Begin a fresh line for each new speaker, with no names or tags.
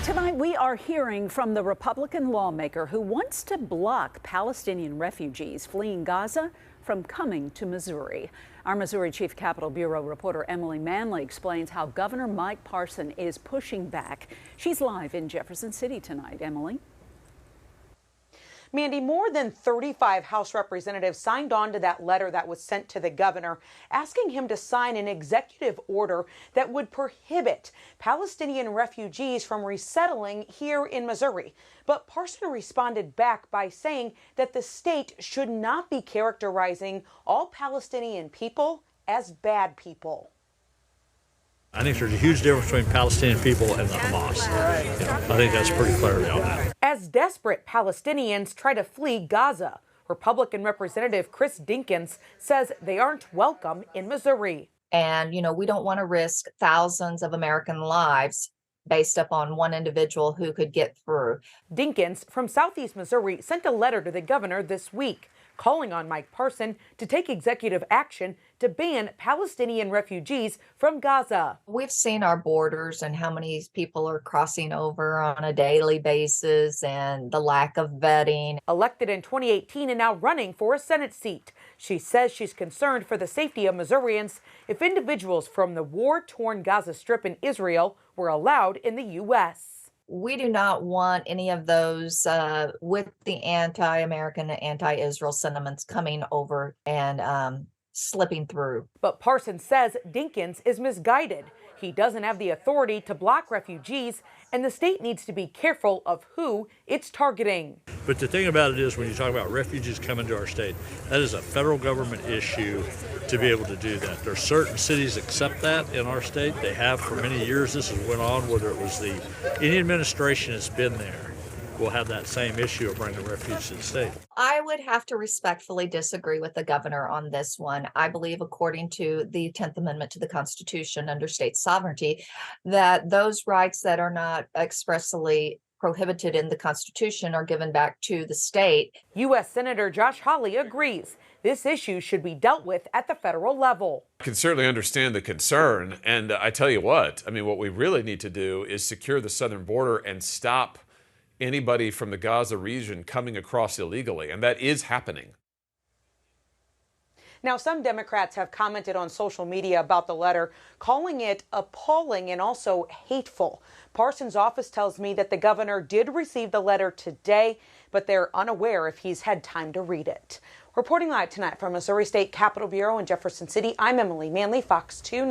Tonight, we are hearing from the Republican lawmaker who wants to block Palestinian refugees fleeing Gaza from coming to Missouri. Our Missouri Chief Capitol Bureau reporter Emily Manley explains how Governor Mike Parson is pushing back. She's live in Jefferson City tonight. Emily?
Mandy, more than 35 House representatives signed on to that letter that was sent to the governor, asking him to sign an executive order that would prohibit Palestinian refugees from resettling here in Missouri. But Parson responded back by saying that the state should not be characterizing all Palestinian people as bad people.
I think there's a huge difference between Palestinian people and the Hamas. I think that's pretty clear on that.
As desperate Palestinians try to flee Gaza, Republican Representative Chris Dinkins says they aren't welcome in Missouri.
And, we don't want to risk thousands of American lives based upon one individual who could get through.
Dinkins from Southeast Missouri sent a letter to the governor this week, calling on Mike Parson to take executive action to ban Palestinian refugees from Gaza.
We've seen our borders and how many people are crossing over on a daily basis and the lack of vetting.
Elected in 2018 and now running for a Senate seat, she says she's concerned for the safety of Missourians if individuals from the war-torn Gaza Strip in Israel were allowed in the U.S.
We do not want any of those with the anti-American and anti-Israel sentiments coming over and slipping through.
But Parson says Dinkins is misguided. He doesn't have the authority to block refugees, and the state needs to be careful of who it's targeting.
But the thing about it is, when you talk about refugees coming to our state, that is a federal government issue to be able to do that. There are certain cities accept that in our state. They have for many years. This has went on, whether it was any administration that's been there will have that same issue of bringing refugees to the state.
I would have to respectfully disagree with the governor on this one. I believe, according to the 10th Amendment to the Constitution under state sovereignty, that those rights that are not expressly prohibited in the Constitution are given back to the state.
U.S. Senator Josh Hawley agrees this issue should be dealt with at the federal level.
I can certainly understand the concern. And I tell you what we really need to do is secure the southern border and stop anybody from the Gaza region coming across illegally, and that is happening.
Now, some Democrats have commented on social media about the letter, calling it appalling and also hateful. Parson's office tells me that the governor did receive the letter today, but they're unaware if he's had time to read it. Reporting live tonight from Missouri State Capitol Bureau in Jefferson City, I'm Emily Manley, Fox 2 News.